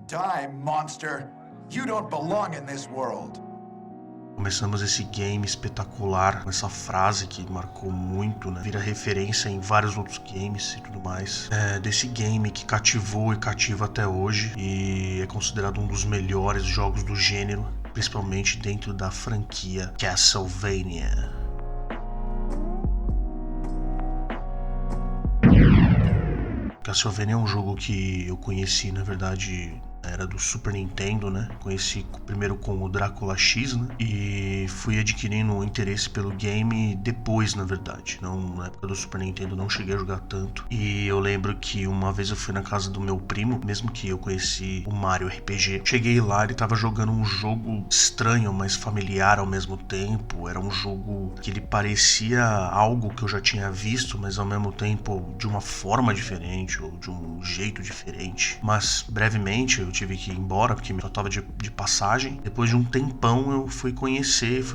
Die, monster! You don't belong in this world. Começamos esse game espetacular com essa frase que marcou muito, né? Vira referência em vários outros games e tudo mais. Desse game que cativou e cativa até hoje e é considerado um dos melhores jogos do gênero, principalmente dentro da franquia Castlevania. Castlevania é um jogo que eu conheci, na verdade, era do Super Nintendo, né? Conheci primeiro com o Drácula X, né? E fui adquirindo interesse pelo game depois, na verdade. Não, na época do Super Nintendo não cheguei a jogar tanto. E eu lembro que uma vez eu fui na casa do meu primo, mesmo que eu conheci o Mario RPG. Cheguei lá, ele tava jogando um jogo estranho, mas familiar ao mesmo tempo. Era um jogo que ele parecia algo que eu já tinha visto, mas ao mesmo tempo de uma forma diferente ou de um jeito diferente. Mas brevemente eu tive que ir embora porque eu só tava de passagem. Depois de um tempão eu fui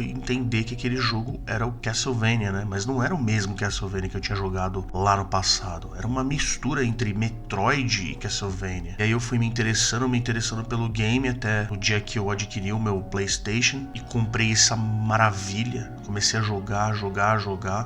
entender que aquele jogo era o Castlevania, né? Mas não era o mesmo Castlevania que eu tinha jogado lá no passado. Era uma mistura entre Metroid e Castlevania. E aí eu fui me interessando pelo game até o dia que eu adquiri o meu PlayStation e comprei essa maravilha. Comecei a jogar,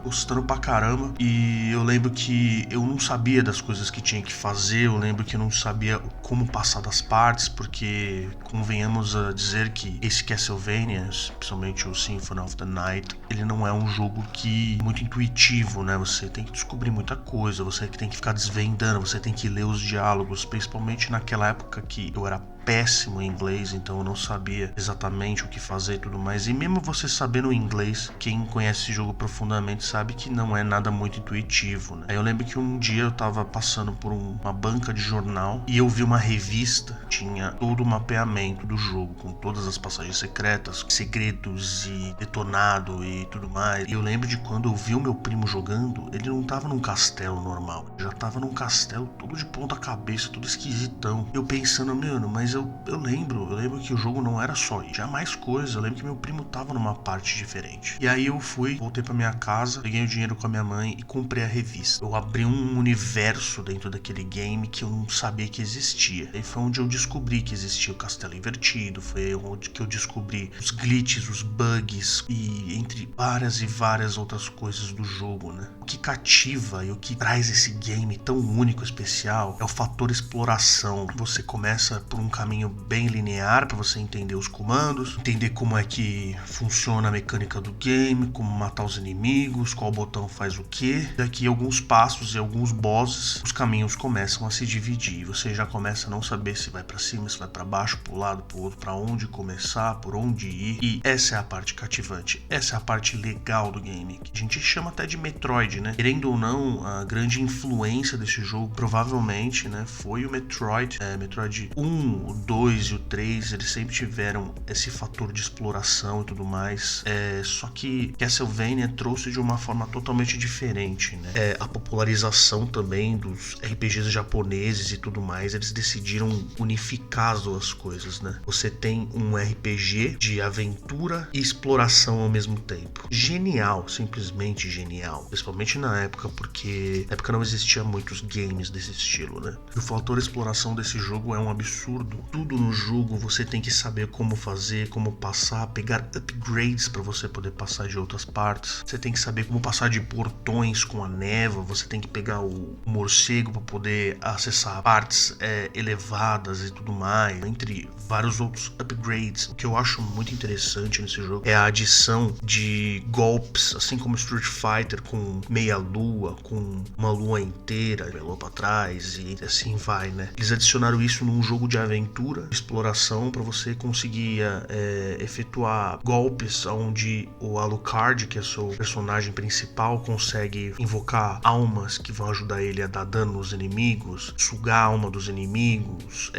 gostando pra caramba. E eu lembro que eu não sabia das coisas que tinha que fazer. Eu lembro que eu não sabia como passar das partes, porque convenhamos a dizer que esse Castlevania, principalmente o Symphony of the Night, ele não é um jogo que muito intuitivo, né? Você tem que descobrir muita coisa, você tem que ficar desvendando, você tem que ler os diálogos, principalmente naquela época que eu era péssimo em inglês, então eu não sabia exatamente o que fazer e tudo mais. E mesmo você sabendo inglês, quem conhece esse jogo profundamente sabe que não é nada muito intuitivo, né? Aí eu lembro que um dia eu tava passando por uma banca de jornal e eu vi uma revista, tinha todo o mapeamento do jogo, com todas as passagens secretas, segredos e detonado e tudo mais. E eu lembro de quando eu vi o meu primo jogando, ele não tava num castelo normal, ele já tava num castelo todo de ponta cabeça, todo esquisitão. Eu pensando, mano, mas eu lembro que o jogo não era só isso, tinha mais coisa. Eu lembro que meu primo tava numa parte diferente. E aí eu voltei pra minha casa, peguei o dinheiro com a minha mãe e comprei a revista. Eu abri um universo dentro daquele game que eu não sabia que existia. Aí foi onde eu descobri que existia o castelo invertido, foi onde que eu descobri os glitches, os bugs e entre várias e várias outras coisas do jogo, né? O que cativa e o que traz esse game tão único, especial, é o fator exploração. Você começa por um caminho bem linear para você entender os comandos, entender como é que funciona a mecânica do game, como matar os inimigos, qual botão faz o que. Daqui a alguns passos e alguns bosses, os caminhos começam a se dividir. Você já começa a não saber se vai para cima, se vai para baixo, pro lado, pro outro, para onde começar, por onde ir. E essa é a parte cativante, essa é a parte legal do game, que a gente chama até de Metroid, né? Querendo ou não, a grande influência desse jogo provavelmente, né, foi o Metroid. Metroid 1, o 2 e o 3, eles sempre tiveram esse fator de exploração e tudo mais. Só que Castlevania trouxe de uma forma totalmente diferente, né? A popularização também dos RPGs japoneses e tudo mais, eles decidiram unificar as duas coisas, né? Você tem um RPG de aventura e exploração ao mesmo tempo. Genial, simplesmente genial. Principalmente na época, porque na época não existia muitos games desse estilo, né? E o fator exploração desse jogo é um absurdo. Tudo no jogo você tem que saber como fazer, como passar, pegar upgrades para você poder passar de outras partes. Você tem que saber como passar de portões com a névoa, você tem que pegar o morcego para poder acessar partes elevadas e tudo mais, entre vários outros upgrades. O que eu acho muito interessante nesse jogo é a adição de golpes, assim como Street Fighter, com meia lua, com uma lua inteira, meia lua pra trás e assim vai, né? Eles adicionaram isso num jogo de aventura, de exploração, para você conseguir efetuar golpes onde o Alucard, que é seu personagem principal, consegue invocar almas que vão ajudar ele a dar dano nos inimigos, sugar a alma dos inimigos,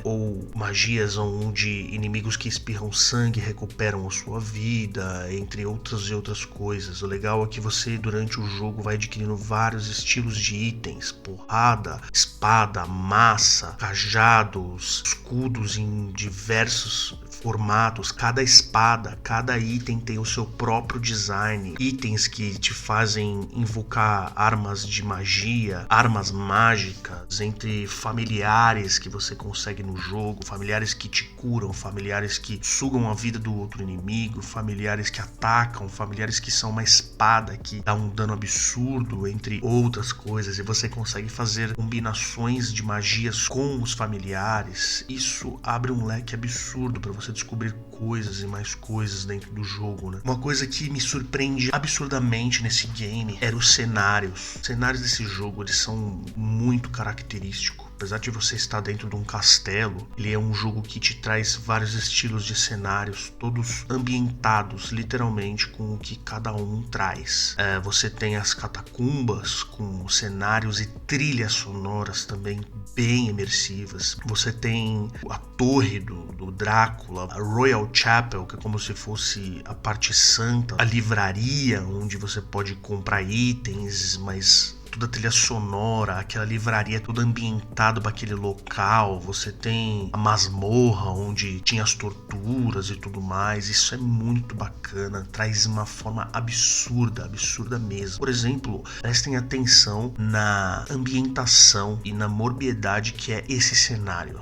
ou magias onde inimigos que espirram sangue recuperam a sua vida, entre outras e outras coisas. O legal é que você, durante o jogo, vai adquirindo vários estilos de itens: porrada, espada, massa, cajados, escudos em diversos formatos, cada espada, cada item tem o seu próprio design, itens que te fazem invocar armas de magia, armas mágicas, entre familiares que você consegue no jogo, familiares que te curam, familiares que sugam a vida do outro inimigo, familiares que atacam, familiares que são uma espada que dá um dano absurdo, entre outras coisas, e você consegue fazer combinações de magias com os familiares. Isso abre um leque absurdo para você descobrir coisas e mais coisas dentro do jogo, né? Uma coisa que me surpreende absurdamente nesse game era os cenários. Os cenários desse jogo, eles são muito característicos. Apesar de você estar dentro de um castelo, ele é um jogo que te traz vários estilos de cenários, todos ambientados literalmente com o que cada um traz. Você tem as catacumbas com cenários e trilhas sonoras também bem imersivas. Você tem a torre do Drácula, a Royal Chapel, que é como se fosse a parte santa, a livraria onde você pode comprar itens, mas toda a trilha sonora, aquela livraria toda ambientada para aquele local. Você tem a masmorra onde tinha as torturas e tudo mais. Isso é muito bacana, traz uma forma absurda mesmo. Por exemplo, prestem atenção na ambientação e na morbiedade que é esse cenário.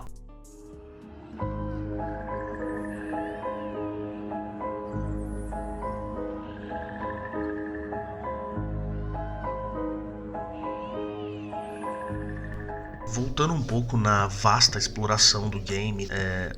Voltando um pouco na vasta exploração do game,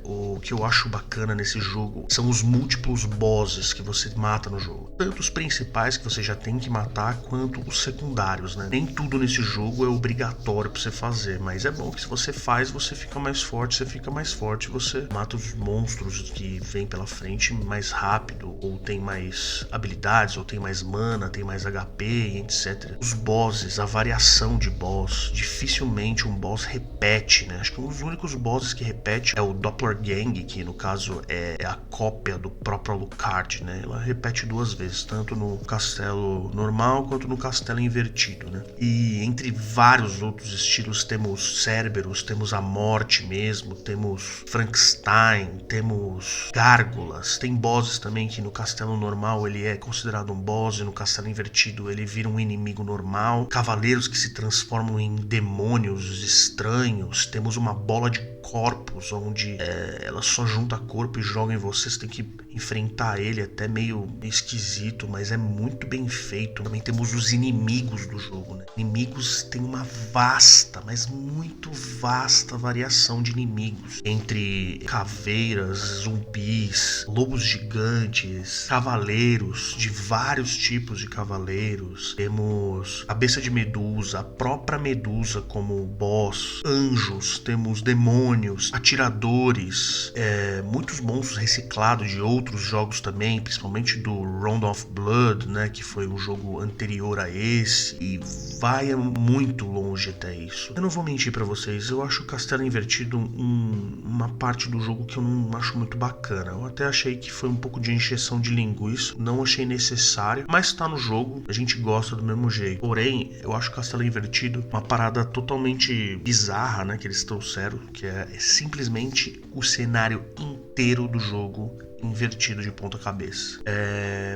o que eu acho bacana nesse jogo são os múltiplos bosses que você mata no jogo. Tanto os principais que você já tem que matar, quanto os secundários, né? Nem tudo nesse jogo é obrigatório pra você fazer, mas é bom que se você faz, você fica mais forte, você mata os monstros que vêm pela frente mais rápido, ou tem mais habilidades, ou tem mais mana, tem mais HP e etc. Os bosses, a variação de boss, dificilmente um boss repete, né? Acho que um dos únicos bosses que repete é o Dopplergang, que no caso é a cópia do próprio Alucard, né? Ela repete 2 vezes, tanto no castelo normal quanto no castelo invertido, né? E entre vários outros estilos temos Cerberus, temos a morte mesmo, temos Frankenstein, temos gárgulas, tem bosses também que no castelo normal ele é considerado um boss e no castelo invertido ele vira um inimigo normal, cavaleiros que se transformam em demônios estranhos, temos uma bola de corpos onde ela só junta corpo e joga em você, você tem que enfrentar ele, até meio esquisito, mas é muito bem feito. Também temos os inimigos do jogo, né? Inimigos tem uma vasta, mas muito vasta variação de inimigos, entre caveiras, zumbis, lobos gigantes, cavaleiros, de vários tipos de cavaleiros. Temos cabeça de medusa, a própria medusa como boss, anjos, temos demônios, atiradores, muitos monstros reciclados de outros jogos também, principalmente do Round of Blood, né, que foi um jogo anterior a esse, e vai muito longe até isso. Eu não vou mentir pra vocês, eu acho o Castelo Invertido uma parte do jogo que eu não acho muito bacana. Eu até achei que foi um pouco de encheção de linguiça, não achei necessário, mas tá no jogo, a gente gosta do mesmo jeito. Porém, eu acho o Castelo Invertido uma parada totalmente bizarra, né, que eles trouxeram, que é simplesmente o cenário inteiro do jogo invertido de ponta cabeça.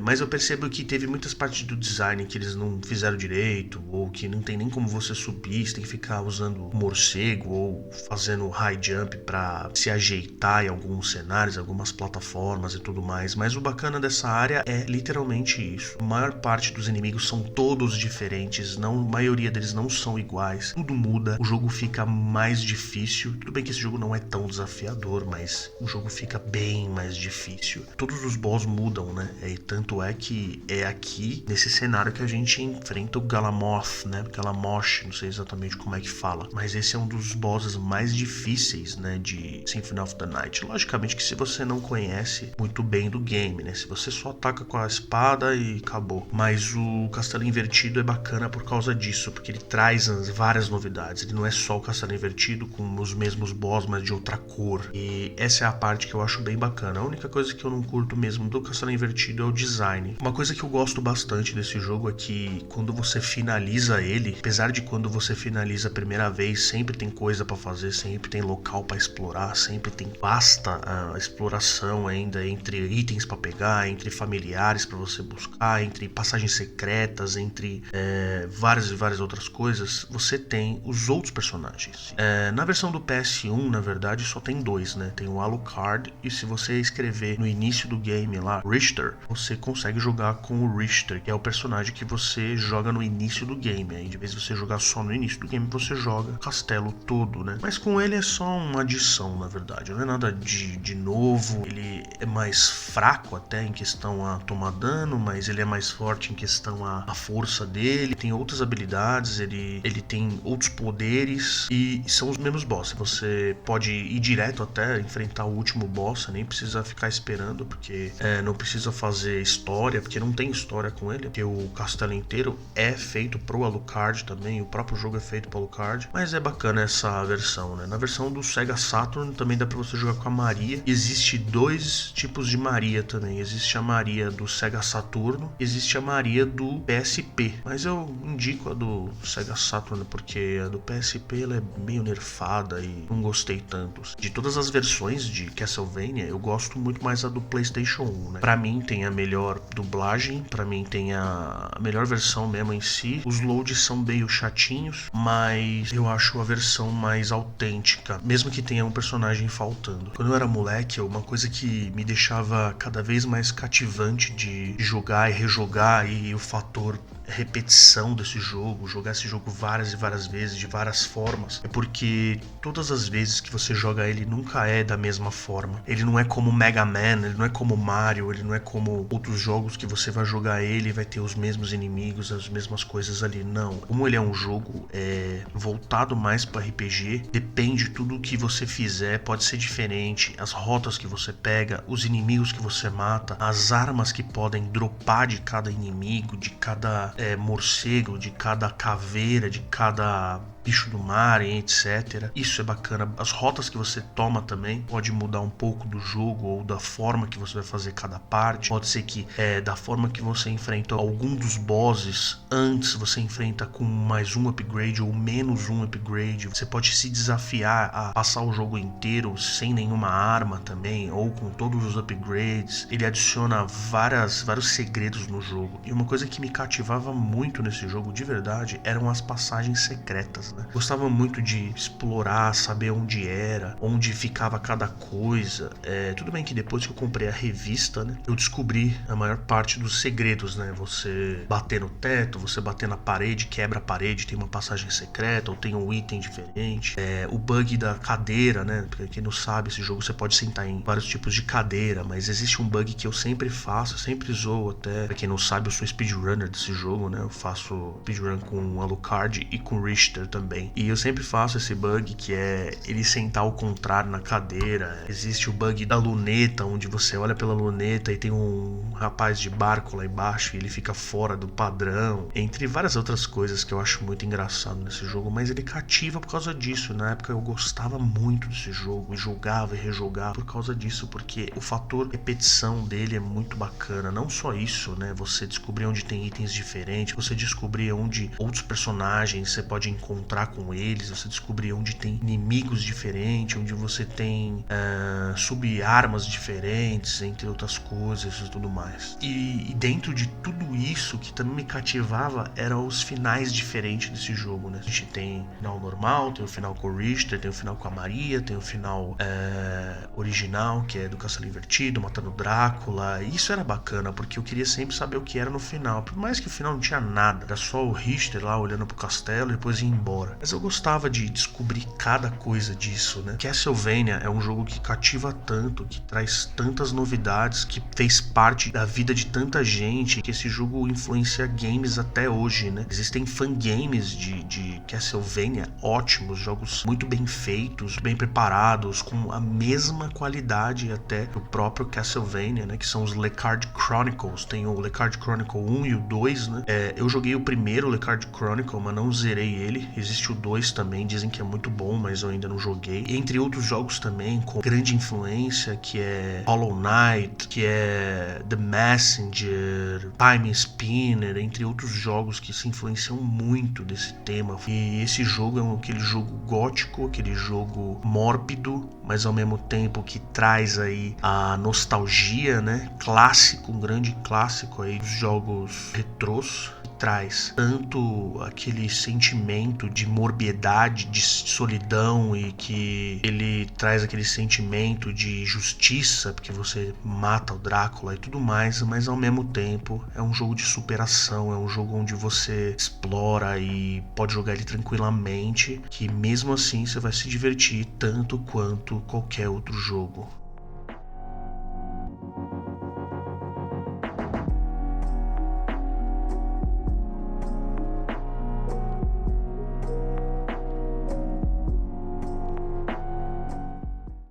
Mas eu percebo que teve muitas partes do design que eles não fizeram direito, ou que não tem nem como você subir, você tem que ficar usando morcego ou fazendo high jump pra se ajeitar em alguns cenários, algumas plataformas e tudo mais. Mas o bacana dessa área é literalmente isso. A maior parte dos inimigos são todos diferentes, a maioria deles não são iguais, tudo muda, o jogo fica mais difícil. Tudo bem que esse jogo não é tão desafiador, mas o jogo fica bem mais difícil. Todos os boss mudam, né? E tanto é que é aqui, nesse cenário, que a gente enfrenta o Galamoth, né? Galamosh, não sei exatamente como é que fala. Mas esse é um dos bosses mais difíceis, né? De Symphony of the Night. Logicamente que se você não conhece muito bem do game, né? Se você só ataca com a espada e acabou. Mas o Castelo Invertido é bacana por causa disso, porque ele traz várias novidades. Ele não é só o Castelo Invertido com os mesmos boss, mas de outra cor. E essa é a parte que eu acho bem bacana. A única coisa coisa que eu não curto mesmo do Castelo Invertido é o design. Uma coisa que eu gosto bastante desse jogo é que quando você finaliza ele, apesar de quando você finaliza a primeira vez, sempre tem coisa pra fazer, sempre tem local pra explorar, sempre tem vasta a exploração ainda entre itens pra pegar, entre familiares pra você buscar, entre passagens secretas, entre várias e várias outras coisas, você tem os outros personagens. Na versão do PS1, na verdade, só tem dois, né? Tem o Alucard, e se você escrever no início do game lá, Richter, você consegue jogar com o Richter, que é o personagem que você joga no início do game. Aí, de vez de você jogar só no início do game, você joga o castelo todo, né? Mas com ele é só uma adição, na verdade. Não é nada de novo. Ele é mais fraco até em questão a tomar dano, mas ele é mais forte em questão a força dele. Tem outras habilidades, ele tem outros poderes e são os mesmos bosses. Você pode ir direto até enfrentar o último boss, nem precisa ficar esperando, porque não precisa fazer história, porque não tem história com ele, porque o castelo inteiro é feito pro Alucard também, o próprio jogo é feito pro Alucard, mas é bacana essa versão, né? Na versão do Sega Saturn também dá pra você jogar com a Maria. Existe dois tipos de Maria também, existe a Maria do Sega Saturno, existe a Maria do PSP, mas eu indico a do Sega Saturn porque a do PSP ela é meio nerfada e não gostei tanto. De todas as versões de Castlevania, eu gosto muito mais a do PlayStation 1, né? Pra mim tem a melhor dublagem, pra mim tem a melhor versão mesmo em si. Os loads são meio chatinhos, mas eu acho a versão mais autêntica, mesmo que tenha um personagem faltando. Quando eu era moleque, uma coisa que me deixava cada vez mais cativante de jogar e rejogar, e o fator repetição desse jogo, jogar esse jogo várias e várias vezes, de várias formas, é porque todas as vezes que você joga ele nunca é da mesma forma. Ele não é como Mega Man, ele não é como Mario, ele não é como outros jogos que você vai jogar ele e vai ter os mesmos inimigos, as mesmas coisas ali. Não. Como ele é um jogo voltado mais para RPG, depende tudo que você fizer, pode ser diferente, as rotas que você pega, os inimigos que você mata, as armas que podem dropar de cada inimigo, de cada morcego, de cada caveira, de cada bicho do mar e etc. Isso é bacana. As rotas que você toma também pode mudar um pouco do jogo ou da forma que você vai fazer cada parte. Pode ser que da forma que você enfrenta algum dos bosses antes, você enfrenta com mais um upgrade ou menos um upgrade. Você pode se desafiar a passar o jogo inteiro sem nenhuma arma também, ou com todos os upgrades. Ele adiciona vários segredos no jogo. E uma coisa que me cativava muito nesse jogo de verdade eram as passagens secretas, né? Gostava muito de explorar, saber onde era, onde ficava cada coisa. Tudo bem que depois que eu comprei a revista, né, eu descobri a maior parte dos segredos, né? Você bater no teto, você bater na parede, quebra a parede, tem uma passagem secreta ou tem um item diferente. O bug da cadeira, né? Pra quem não sabe, esse jogo você pode sentar em vários tipos de cadeira, mas existe um bug que eu sempre faço, eu sempre zoo até. Pra quem não sabe, eu sou speedrunner desse jogo, né? Eu faço speedrun com o Alucard e com o Richter também. E eu sempre faço esse bug que é ele sentar ao contrário na cadeira. Existe o bug da luneta, onde você olha pela luneta e tem um rapaz de barco lá embaixo e ele fica fora do padrão. Entre várias outras coisas que eu acho muito engraçado nesse jogo, mas ele cativa por causa disso. Na época eu gostava muito desse jogo e jogava e rejogava por causa disso, porque o fator repetição dele é muito bacana. Não só isso, né? Você descobrir onde tem itens diferentes, você descobrir onde outros personagens você pode encontrar com eles, você descobrir onde tem inimigos diferentes, onde você tem sub-armas diferentes, entre outras coisas e tudo mais. E dentro de tudo isso, que também me cativava, eram os finais diferentes desse jogo, né? A gente tem o final normal, tem o final com o Richter, tem o final com a Maria, tem o final original, que é do Castelo Invertido, matando o Drácula. E isso era bacana, porque eu queria sempre saber o que era no final. Por mais que o final não tinha nada, era só o Richter lá olhando pro castelo e depois ia embora. Mas eu gostava de descobrir cada coisa disso, né? Castlevania é um jogo que cativa tanto, que traz tantas novidades, que fez parte da vida de tanta gente, que esse jogo influencia games até hoje, né? Existem fangames de Castlevania ótimos, jogos muito bem feitos, bem preparados, com a mesma qualidade até do próprio Castlevania, né? Que são os Lecarde Chronicles. Tem o Lecarde Chronicle 1 e o 2, né? Eu joguei o primeiro Lecarde Chronicle, mas não zerei ele. existe o 2 também, dizem que é muito bom, mas eu ainda não joguei. Entre outros jogos também com grande influência, que é Hollow Knight, que é The Messenger, Time Spinner, entre outros jogos que se influenciam muito desse tema. E esse jogo é aquele jogo gótico, aquele jogo mórbido, mas ao mesmo tempo que traz aí a nostalgia, né? Clássico, um grande clássico aí dos jogos retrôs. Traz tanto aquele sentimento de morbiedade, de solidão, e que ele traz aquele sentimento de justiça, porque você mata o Drácula e tudo mais, mas ao mesmo tempo é um jogo de superação, é um jogo onde você explora e pode jogar ele tranquilamente, que mesmo assim você vai se divertir tanto quanto qualquer outro jogo.